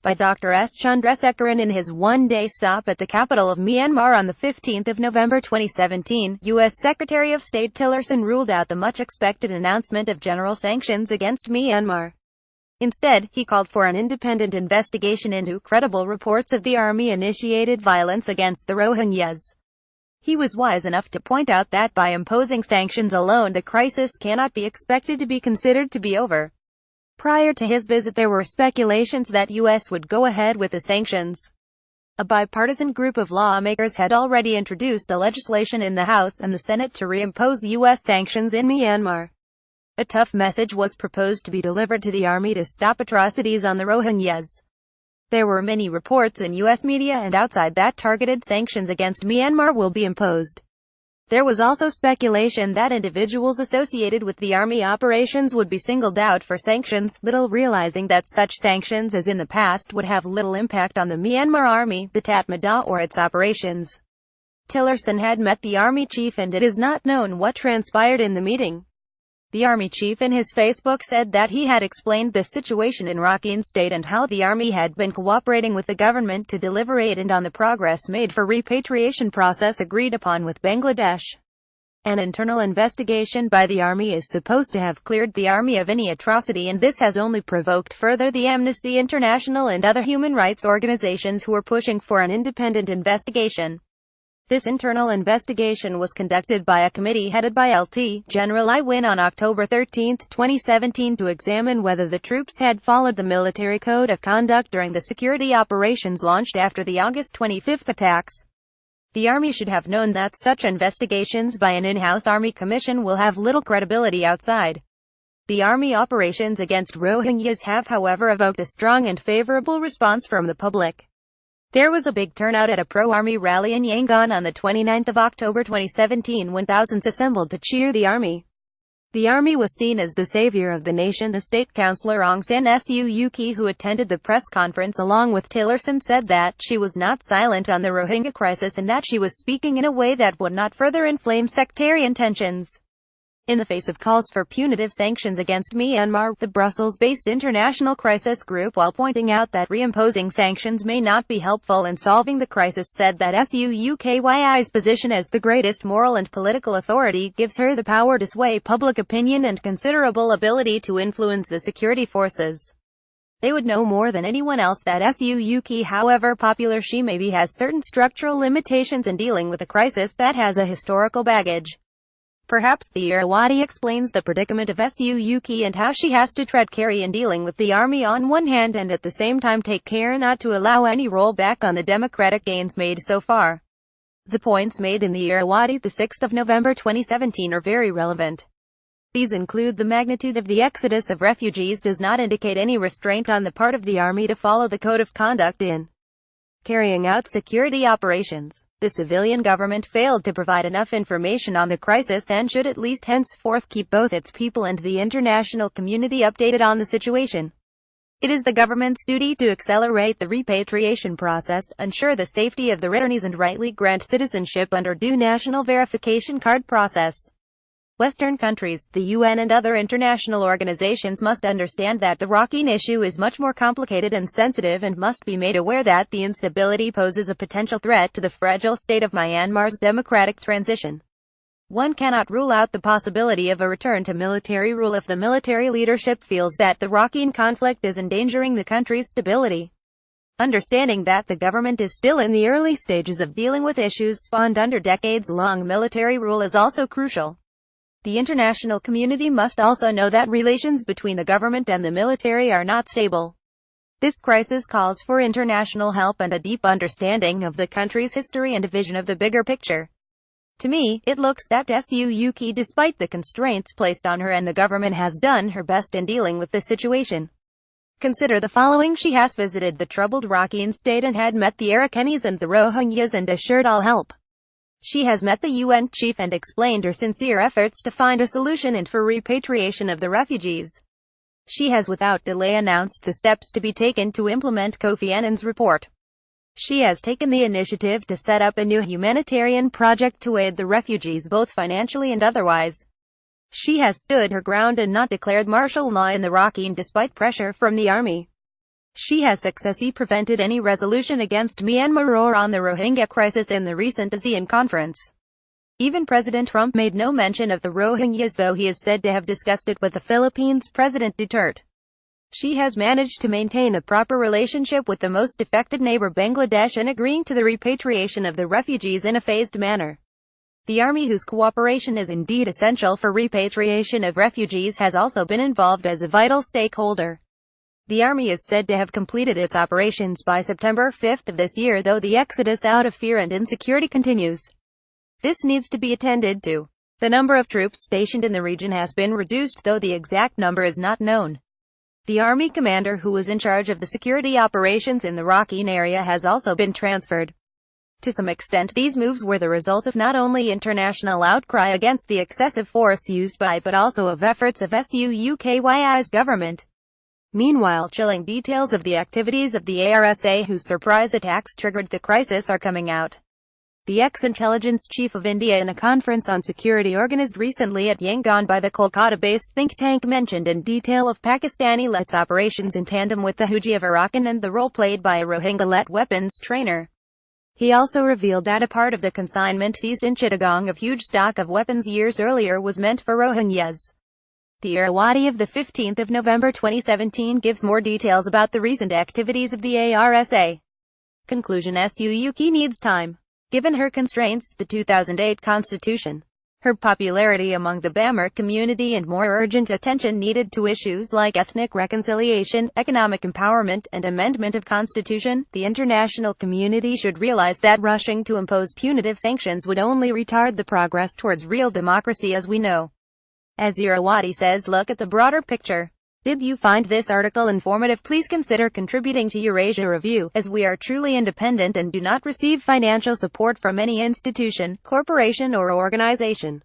by Dr. S. Chandrasekharan in his one-day stop at the capital of Myanmar on the 15th of November 2017, U.S. Secretary of State Tillersen ruled out the much-expected announcement of general sanctions against Myanmar. Instead, he called for an independent investigation into credible reports of the army-initiated violence against the Rohingyas. He was wise enough to point out that by imposing sanctions alone, the crisis cannot be expected to be considered to be over. Prior to his visit, there were speculations that U.S. would go ahead with the sanctions. A bipartisan group of lawmakers had already introduced a legislation in the House and the Senate to reimpose U.S. sanctions in Myanmar. A tough message was proposed to be delivered to the army to stop atrocities on the Rohingyas. There were many reports in U.S. media and outside that targeted sanctions against Myanmar will be imposed. There was also speculation that individuals associated with the army operations would be singled out for sanctions, little realizing that such sanctions as in the past would have little impact on the Myanmar army, the Tatmadaw, or its operations. Tillersen had met the army chief and it is not known what transpired in the meeting. The army chief in his Facebook said that he had explained the situation in Rakhine State and how the army had been cooperating with the government to deliberate and on the progress made for repatriation process agreed upon with Bangladesh. An internal investigation by the army is supposed to have cleared the army of any atrocity, and this has only provoked further the Amnesty International and other human rights organizations who are pushing for an independent investigation. This internal investigation was conducted by a committee headed by Lt. General I. Win on October 13, 2017 to examine whether the troops had followed the military code of conduct during the security operations launched after the August 25 attacks. The army should have known that such investigations by an in-house army commission will have little credibility outside. The army operations against Rohingyas have, however, evoked a strong and favorable response from the public. There was a big turnout at a pro-army rally in Yangon on the 29th of October 2017 when thousands assembled to cheer the army. The army was seen as the savior of the nation. The state councillor Aung San Suu Kyi, who attended the press conference along with Tillersen, said that she was not silent on the Rohingya crisis and that she was speaking in a way that would not further inflame sectarian tensions. In the face of calls for punitive sanctions against Myanmar, the Brussels-based International Crisis Group, while pointing out that reimposing sanctions may not be helpful in solving the crisis, said that SUUKYI's position as the greatest moral and political authority gives her the power to sway public opinion and considerable ability to influence the security forces. They would know more than anyone else that Suu Kyi, however popular she may be, has certain structural limitations in dealing with a crisis that has a historical baggage. Perhaps the Irrawaddy explains the predicament of Suu Kyi and how she has to tread carefully in dealing with the army on one hand and at the same time take care not to allow any rollback on the democratic gains made so far. The points made in the Irrawaddy, the 6th of November 2017, are very relevant. These include the magnitude of the exodus of refugees does not indicate any restraint on the part of the army to follow the code of conduct in carrying out security operations. The civilian government failed to provide enough information on the crisis and should at least henceforth keep both its people and the international community updated on the situation. It is the government's duty to accelerate the repatriation process, ensure the safety of the returnees and rightly grant citizenship under due national verification card process. Western countries, the UN and other international organizations must understand that the Rakhine issue is much more complicated and sensitive and must be made aware that the instability poses a potential threat to the fragile state of Myanmar's democratic transition. One cannot rule out the possibility of a return to military rule if the military leadership feels that the Rakhine conflict is endangering the country's stability. Understanding that the government is still in the early stages of dealing with issues spawned under decades-long military rule is also crucial. The international community must also know that relations between the government and the military are not stable. This crisis calls for international help and a deep understanding of the country's history and a vision of the bigger picture. To me, it looks that Suu Kyi, despite the constraints placed on her and the government, has done her best in dealing with the situation. Consider the following: she has visited the troubled Rakhine state and had met the Arakanese and the Rohingyas and assured all help. She has met the UN chief and explained her sincere efforts to find a solution and for repatriation of the refugees. She has without delay announced the steps to be taken to implement Kofi Annan's report. She has taken the initiative to set up a new humanitarian project to aid the refugees both financially and otherwise. She has stood her ground and not declared martial law in the Rakhine despite pressure from the army. She has successfully prevented any resolution against Myanmar or on the Rohingya crisis in the recent ASEAN conference. Even President Trump made no mention of the Rohingyas, though he is said to have discussed it with the Philippines' President Duterte. She has managed to maintain a proper relationship with the most affected neighbor Bangladesh in agreeing to the repatriation of the refugees in a phased manner. The army, whose cooperation is indeed essential for repatriation of refugees, has also been involved as a vital stakeholder. The army is said to have completed its operations by September 5 of this year, though the exodus out of fear and insecurity continues. This needs to be attended to. The number of troops stationed in the region has been reduced, though the exact number is not known. The army commander who was in charge of the security operations in the Rakhine area has also been transferred. To some extent, these moves were the result of not only international outcry against the excessive force used by, but also of efforts of SUUKYI's government. Meanwhile, chilling details of the activities of the ARSA, whose surprise attacks triggered the crisis, are coming out. The ex-intelligence chief of India, in a conference on security organized recently at Yangon by the Kolkata-based think tank, mentioned in detail of Pakistani-led operations in tandem with the Houthi of Arakan and the role played by a Rohingya-led weapons trainer. He also revealed that a part of the consignment seized in Chittagong of huge stock of weapons years earlier was meant for Rohingyas. The Irrawaddy of 15 November 2017 gives more details about the recent activities of the ARSA. Conclusion: SUUK needs time. Given her constraints, the 2008 constitution, her popularity among the Bamar community, and more urgent attention needed to issues like ethnic reconciliation, economic empowerment, and amendment of constitution, the international community should realize that rushing to impose punitive sanctions would only retard the progress towards real democracy as we know. As Irrawaddy says, look at the broader picture. Did you find this article informative? Please consider contributing to Eurasia Review, as we are truly independent and do not receive financial support from any institution, corporation or organization.